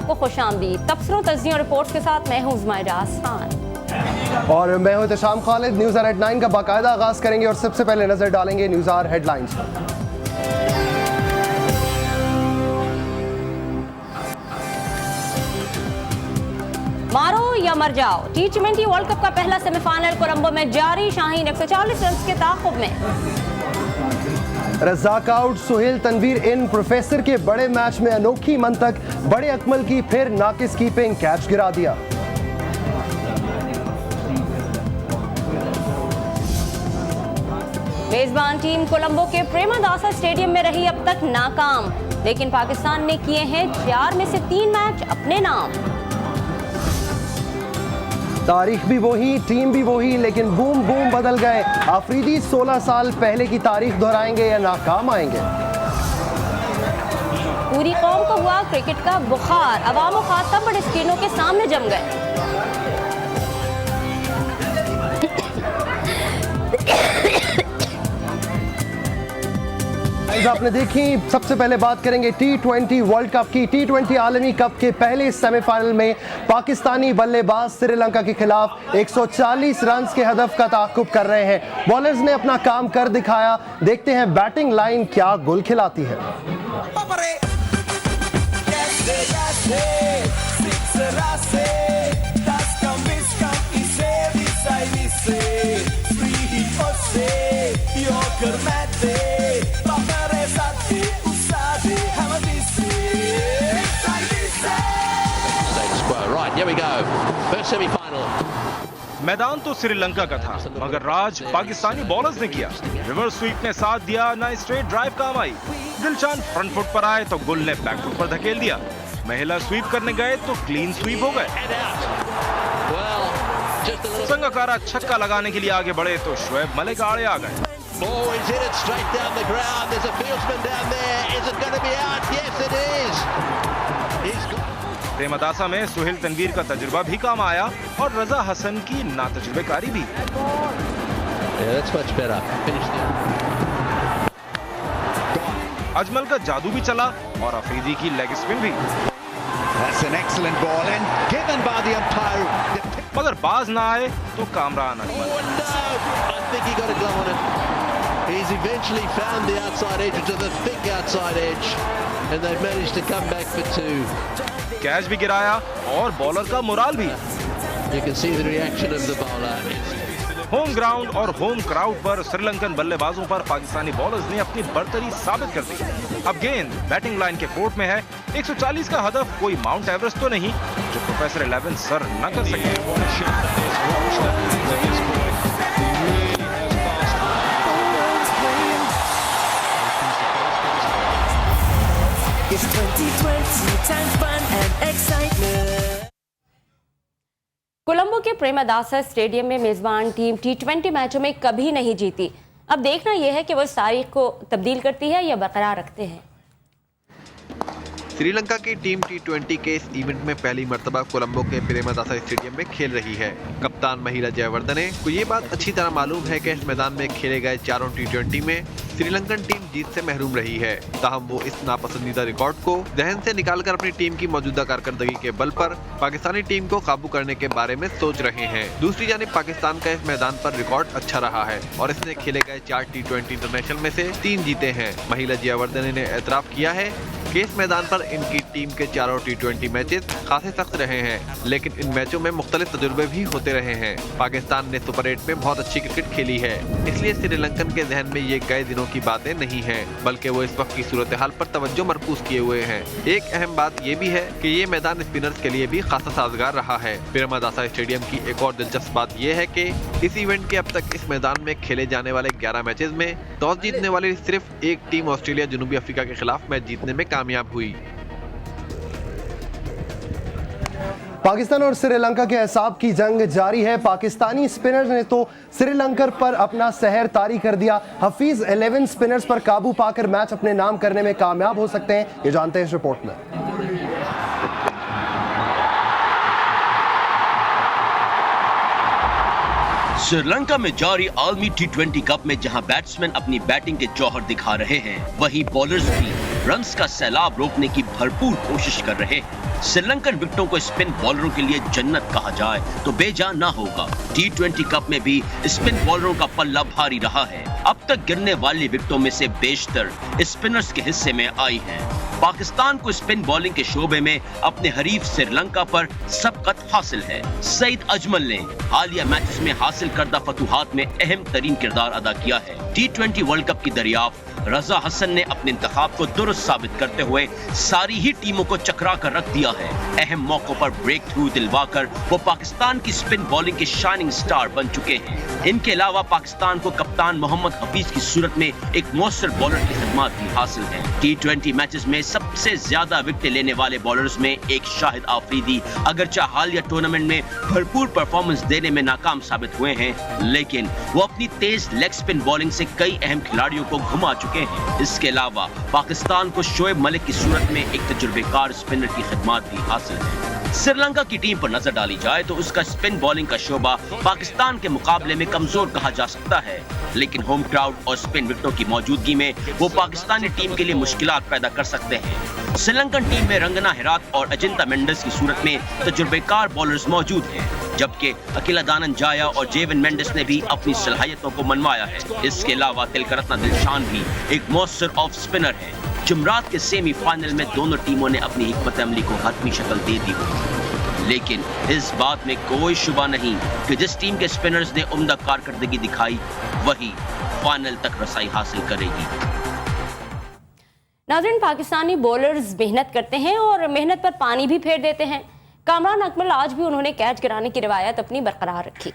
आपको खुशामदीद। तबसरों, तज़्ज़ियों और रिपोर्ट्स के साथ मैं हूं ज़ुमैरा आसान और मैं हूं इत्तेशाम खालिद। न्यूज़ आवर 9 का बाकायदा आगाज़ करेंगे और सबसे पहले नजर डालेंगे न्यूज़ आवर हेडलाइंस पर। मारो या मर जाओ, T20 वर्ल्ड कप का पहला सेमीफाइनल कोलंबो में जारी। शाहीन 140 रन के ताक़ुब में। रज़ाक आउट, सुहेल तनवीर इन। प्रोफेसर के बड़े मैच में अनोखी मंतक, बड़े अकमल की फिर नाकिस कीपिंग, कैच गिरा दिया। मेजबान टीम कोलंबो के प्रेमदासा स्टेडियम में रही अब तक नाकाम, लेकिन पाकिस्तान ने किए हैं 4 में से 3 मैच अपने नाम। तारीख भी वही, टीम भी वही, लेकिन बूम बूम बदल गए। आफरीदी 16 साल पहले की तारीख दोहराएंगे या नाकाम आएंगे? पूरी कौम को हुआ क्रिकेट का बुखार, अवाम और खास बड़े स्क्रीनों के सामने जम गए। आपने देखी, सबसे पहले बात करेंगे T20 वर्ल्ड कप की। T20 आलमी कप के पहले सेमीफाइनल में पाकिस्तानी बल्लेबाज श्रीलंका के खिलाफ 140 रन के हदफ का ताक़ुब कर रहे हैं। बॉलर्स ने अपना काम कर दिखाया। देखते हैं बैटिंग लाइन क्या गुल खिलाती है। Here we go. First semi-final. मैदान तो श्रीलंका का था, मगर राज पाकिस्तानी बॉलर्स ने किया। रिवर्स स्वीप ने साथ दिया, ना स्ट्रेट ड्राइव काम आई। दिलशान फ्रंट फुट पर आए तो गुल ने बैक फुट पर धकेल दिया। महिला स्वीप करने गए तो क्लीन स्वीप हो गए। संगकारा छक्का लगाने के लिए आगे बढ़े तो शोएब मलिक आड़े आ गए। प्रेमदासा में सुहेल तनवीर का तजुर्बा भी काम आया और रजा हसन की नातजुर्बेकारी भी। अजमल का जादू भी चला और अफरीदी की लेग स्पिन भी। मगर बाज ना आए तो Kamran Ajmal. He's eventually found the outside edge to the thick outside edge, and they've managed to come back for 2. Catch भी गिराया और बॉलर का मोराल भी। You can see the reaction of the bowler. Home ground और home crowd पर श्रीलंकन बल्लेबाजों पर Pakistani bowlers ने अपनी बर्तरी साबित कर दी। अब गेंद बैटिंग लाइन के कोर्ट में है। 140 का हदफ कोई माउंट एवरेस्ट तो नहीं जो प्रोफेसर 11 सर न कर सके। It's 2020, time fun and excitement. Colombo के प्रेमदासा स्टेडियम में मेजबान टीम T20 मैचों में कभी नहीं जीती। अब देखना यह है कि वो इस तारीख को तब्दील करती है या बरकरार रखते हैं। श्रीलंका की टीम T20 के इस इवेंट में पहली मर्तबा कोलंबो के प्रेमदासा स्टेडियम में खेल रही है। कप्तान महिला जयवर्धने को ये बात अच्छी तरह मालूम है कि इस मैदान में खेले गए चारों T20 में श्रीलंकन टीम जीत से महरूम रही है। ताहम वो इस नापसंदीदा रिकॉर्ड को जहन से निकालकर अपनी टीम की मौजूदा कारकर्दगी के बल पर पाकिस्तानी टीम को काबू करने के बारे में सोच रहे हैं। दूसरी जानिब पाकिस्तान का इस मैदान पर रिकॉर्ड अच्छा रहा है और इसने खेले गए 4 T20 इंटरनेशनल में से 3 जीते हैं। महिला जयवर्धने ने एतराफ किया है कि इस मैदान पर इनकी टीम के चारों T20 मैचेस खासे सख्त रहे हैं, लेकिन इन मैचों में मुख्तलिफ तजुर्बे भी होते रहे हैं। पाकिस्तान ने सुपर 8 में बहुत अच्छी क्रिकेट खेली है, इसलिए श्रीलंकन के जहन में ये गए दिनों की बातें नहीं हैं, बल्कि वो इस वक्त की सूरत हाल पर तवज्जो मरकूज किए हुए हैं। एक अहम बात ये भी है कि ये मैदान स्पिनर्स के लिए भी खासा साजगार रहा है। प्रेमदासा स्टेडियम की एक और दिलचस्प बात ये है कि इस इवेंट के अब तक इस मैदान में खेले जाने वाले 11 मैचेस में टॉस जीतने वाली सिर्फ एक टीम ऑस्ट्रेलिया जनूबी अफ्रीका के खिलाफ मैच जीतने में कामयाब हुई। पाकिस्तान और श्रीलंका के हिसाब की जंग जारी है। पाकिस्तानी स्पिनर्स ने तो श्रीलंका पर अपना सहर तारी कर दिया। हफीज 11 स्पिनर्स पर काबू पाकर मैच अपने नाम करने में कामयाब हो सकते हैं, ये जानते हैं इस रिपोर्ट में। श्रीलंका में जारी आलमी T20 कप में जहां बैट्समैन अपनी बैटिंग के जौहर दिखा रहे हैं, वहीं बॉलर्स भी रन्स का सैलाब रोकने की भरपूर कोशिश कर रहे हैं। श्रीलंकन विकेटों को स्पिन बॉलरों के लिए जन्नत कहा जाए तो बेजान ना होगा। T20 कप में भी स्पिन बॉलरों का पल्ला भारी रहा है। अब तक गिरने वाली विकेटों में से बेशतर स्पिनर्स के हिस्से में आई हैं। पाकिस्तान को स्पिन बॉलिंग के शोबे में अपने हरीफ श्रीलंका पर सबकत हासिल है। सईद अजमल ने हालिया मैचेस में हासिल करदा फतूहात में अहम तरीन किरदार अदा किया है। T20 वर्ल्ड कप की दरियाफ्त रजा हसन ने अपने इंतखाब को दुरुस्त साबित करते हुए सारी ही टीमों को चकरा कर रख दिया है। अहम मौकों पर ब्रेक थ्रू दिलवाकर वो पाकिस्तान की स्पिन बॉलिंग के शाइनिंग स्टार बन चुके हैं। इनके अलावा पाकिस्तान को कप्तान मोहम्मद हफीज की सूरत में एक मौसर बॉलर की खिदमत भी हासिल है। T20 मैचेस में सबसे ज्यादा विकेट लेने वाले बॉलर्स में एक शाहिद आफरीदी अगरचे हालिया टूर्नामेंट में भरपूर परफॉर्मेंस देने में नाकाम साबित हुए हैं, लेकिन वो अपनी तेज लेग स्पिन बॉलिंग से कई अहम खिलाड़ियों को घुमा चुके हैं। इसके अलावा पाकिस्तान को शोएब मलिक की सूरत में एक तजुर्बेकार स्पिनर की खिदमत भी हासिल है। श्रीलंका की टीम पर नजर डाली जाए तो उसका स्पिन बॉलिंग का शोबा पाकिस्तान के मुकाबले में कमजोर कहा जा सकता है, लेकिन होम क्राउड और स्पिन विकेटों की मौजूदगी में वो पाकिस्तानी टीम के लिए मुश्किलात पैदा कर सकते हैं। श्रीलंकन टीम में रंगना हेरात और अजिंता मेंडिस की सूरत में तजुर्बेकार बॉलर्स मौजूद हैं, जबकि अकिलादानंद जाया और जेवन मेंडिस ने भी अपनी सलाहियतों को मनवाया है। इसके अलावा तिलकरत्ना दिलशान भी एक मौसर ऑफ स्पिनर है। जुमरात के सेमीफाइनल में दोनों टीमों ने अपनी हिकमत अमली को हतमी शक्ल दे दी, लेकिन इस बात में कोई शुबा नहीं कि जिस टीम के स्पिनर्स ने उम्दा कारकर्दगी दिखाई वही फाइनल तक रसाई हासिल करेगी। नाज़रीन, पाकिस्तानी बॉलर्स मेहनत करते हैं और मेहनत पर पानी भी फेर देते हैं। कामरान अकमल आज भी उन्होंने कैच गिराने की रिवायत अपनी बरकरार रखी।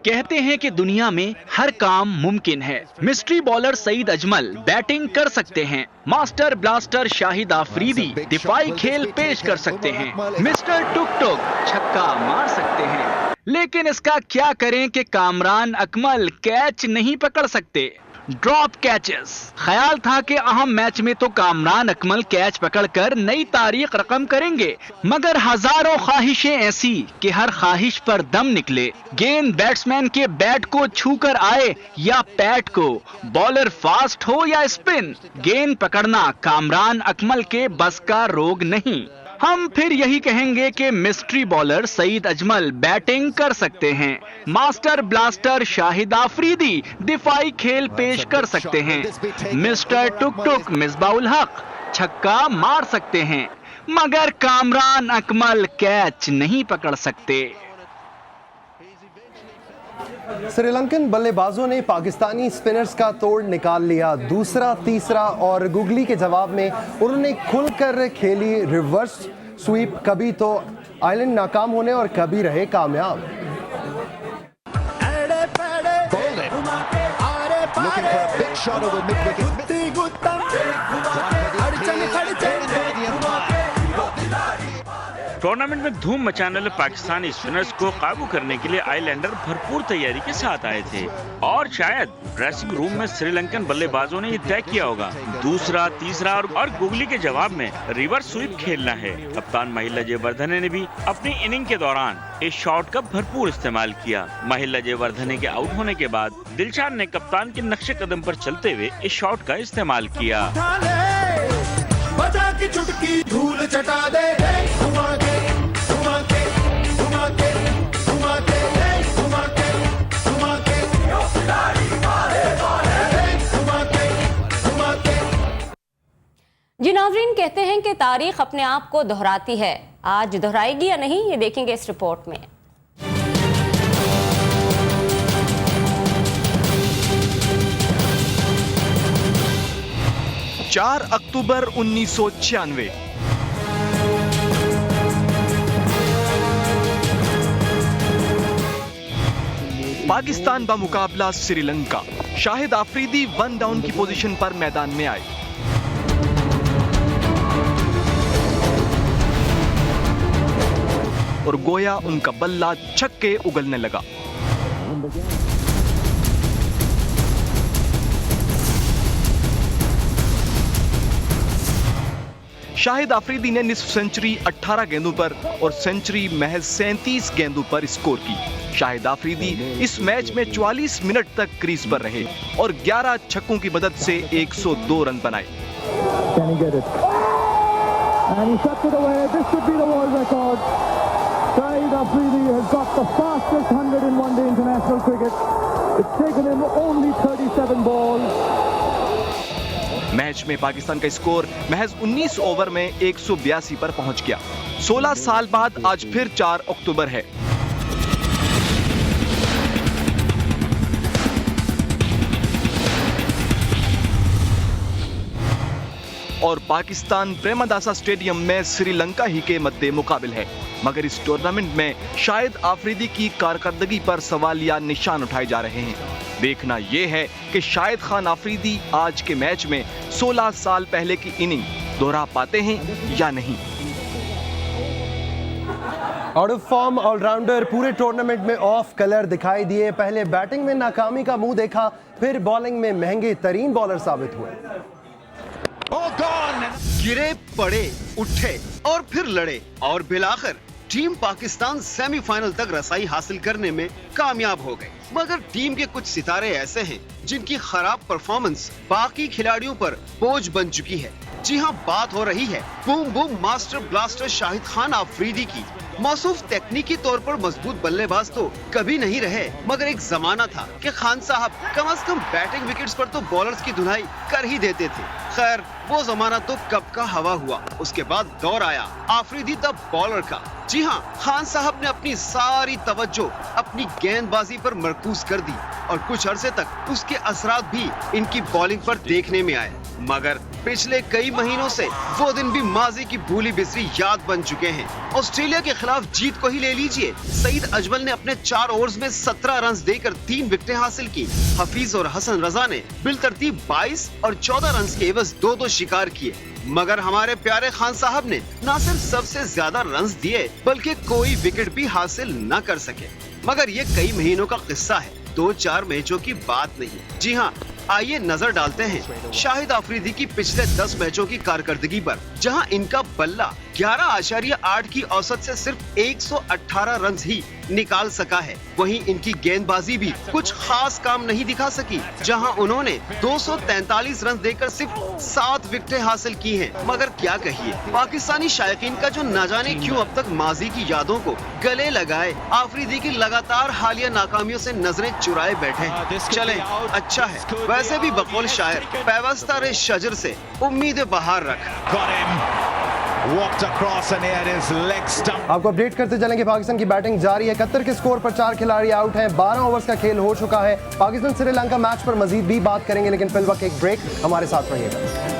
कहते हैं कि दुनिया में हर काम मुमकिन है। Mystery bowler Saeed Ajmal batting कर सकते हैं। मास्टर ब्लास्टर शाहिद आफरीदी दिफाई खेल पेश कर सकते हैं। मिस्टर टुक टुक छक्का मार सकते हैं। लेकिन इसका क्या करें कि कामरान अकमल कैच नहीं पकड़ सकते। Drop catches. ख्याल था कि अहम मैच में तो कामरान अकमल कैच पकड़कर नई तारीख रकम करेंगे, मगर हजारों ख्वाहिशें ऐसी कि हर ख्वाहिश पर दम निकले। गेंद बैट्समैन के बैट को छूकर आए या पैट को, बॉलर फास्ट हो या स्पिन, गेंद पकड़ना कामरान अकमल के बस का रोग नहीं। हम फिर यही कहेंगे कि mystery bowler Saeed Ajmal batting कर सकते हैं। मास्टर ब्लास्टर शाहिद आफरीदी दिफाई खेल पेश कर सकते हैं। मिस्टर टुक टुक मिसबाउल हक छक्का मार सकते हैं, मगर कामरान अकमल कैच नहीं पकड़ सकते। श्रीलंकन बल्लेबाजों ने पाकिस्तानी स्पिनर्स का तोड़ निकाल लिया। दूसरा, तीसरा और गुगली के जवाब में उन्होंने खुलकर खेली रिवर्स स्वीप। कभी तो आइलैंड नाकाम होने और कभी रहे कामयाब। टूर्नामेंट में धूम मचाने वाले पाकिस्तानी स्पिनर्स को काबू करने के लिए आइलैंडर भरपूर तैयारी के साथ आए थे और शायद ड्रेसिंग रूम में श्रीलंकन बल्लेबाजों ने ये तय किया होगा दूसरा, तीसरा और गुगली के जवाब में रिवर्स स्वीप खेलना है। कप्तान महिला जयवर्धने ने भी अपनी इनिंग के दौरान इस शॉट का भरपूर इस्तेमाल किया। महिला जयवर्धने के आउट होने के बाद दिलशान ने कप्तान के नक्शे कदम पर चलते हुए इस शॉट का इस्तेमाल किया। बजा की चुटकी धूल चटा दे, घुमा के घुमा के घुमा के घुमा के घुमा के घुमा के घुमा के। जी नाज़रीन, कहते हैं कि तारीख अपने आप को दोहराती है। आज दोहराएगी या नहीं, ये देखेंगे इस रिपोर्ट में। 4 अक्टूबर 1996 पाकिस्तान का मुकाबला श्रीलंका। शाहिद आफरीदी 1 डाउन की पोजीशन पर मैदान में आए। और गोया उनका बल्ला छक्के उगलने लगा। शाहिद आफरीदी ने निस्फ सेंचुरी 18 गेंदों पर और सेंचुरी महज 37 गेंदों पर स्कोर की। शाहिद आफरीदी इस मैच में 44 मिनट तक क्रीज पर रहे और 11 छक्कों की मदद से 102 रन बनाए। And he sets it away. This could be the world record. Shahid Afridi has got the fastest 100 in one-day international cricket. It's taken him only 37 balls. Match में पाकिस्तान का स्कोर महज 19 ओवर में 182 पर पहुंच गया। 16 साल बाद आज फिर 4 अक्टूबर है। और पाकिस्तान प्रेमदासा स्टेडियम में श्रीलंका ही के मद्दे मुकाबिल है। मगर इस टूर्नामेंट में शाहिद आफरीदी की कारकर्दगी पर सवालिया निशान उठाए जा रहे हैं। देखना यह है कि शाहिद खान आफरीदी आज के मैच में 16 साल पहले की इनिंग दोहरा पाते हैं या नहीं। आउट ऑफ फॉर्म ऑलराउंडर पूरे टूर्नामेंट में ऑफ कलर दिखाई दिए। पहले बैटिंग में नाकामी का मुंह देखा, फिर बॉलिंग में महंगे तरीन बॉलर साबित हुए। गिरे, पड़े, उठे और फिर लड़े और बिलाखिर टीम पाकिस्तान सेमीफाइनल तक रसाई हासिल करने में कामयाब हो गए। मगर टीम के कुछ सितारे ऐसे हैं जिनकी खराब परफॉर्मेंस बाकी खिलाड़ियों पर बोझ बन चुकी है। जी हां, बात हो रही है boom boom master blaster Shahid Khan Afridi की। मौसूफ तकनीकी तौर पर मजबूत बल्लेबाज तो कभी नहीं रहे, मगर एक जमाना था कि खान साहब कम से कम बैटिंग विकेट्स पर तो बॉलर्स की धुलाई कर ही देते थे। खैर, वो जमाना तो कब का हवा हुआ। उसके बाद दौर आया आफरीदी द बॉलर का। जी हाँ, खान साहब ने अपनी सारी तवज्जो अपनी गेंदबाजी पर मरकूज कर दी और कुछ अरसे तक उसके असरात भी इनकी बॉलिंग पर देखने में आए। मगर पिछले कई महीनों से वो दिन भी माजी की भूली बिसरी याद बन चुके हैं। ऑस्ट्रेलिया के खिलाफ जीत को ही ले लीजिए। सईद अजमल ने अपने 4 ओवर्स में 17 रन देकर 3 विकेटें हासिल की। हफीज और हसन रजा ने बिलतरतीब 22 और 14 रन के एवज 2-2 शिकार किए। मगर हमारे प्यारे खान साहब ने न सिर्फ सबसे ज्यादा रन दिए बल्कि कोई विकेट भी हासिल न कर सके। मगर ये कई महीनों का किस्सा है, 2-4 मैचों की बात नहीं। जी हाँ, आइए नजर डालते हैं शाहिद आफरीदी की पिछले 10 मैचों की कारकर्दगी पर, जहां इनका बल्ला 11.8 की औसत से सिर्फ 118 रन ही निकाल सका है। वहीं इनकी गेंदबाजी भी कुछ खास काम नहीं दिखा सकी, जहां उन्होंने 243 रन देकर सिर्फ 7 विकेटें हासिल की हैं। मगर क्या कहिए, पाकिस्तानी शायकीन का जो न जाने क्यों अब तक माजी की यादों को गले लगाए आफरीदी की लगातार हालिया नाकामियों से नजरें चुराए बैठे हैं। चलें, अच्छा है, वैसे भी बकौल शायर पैवस्ता रे शजर से उम्मीद बहार रख। आपको अपडेट करते चलेंगे, पाकिस्तान की बैटिंग जारी है। 71 के स्कोर पर 4 खिलाड़ी आउट हैं। 12 ओवर्स का खेल हो चुका है। पाकिस्तान श्रीलंका मैच पर मजीद भी बात करेंगे, लेकिन फिल वक्त एक ब्रेक। हमारे साथ रहिएगा।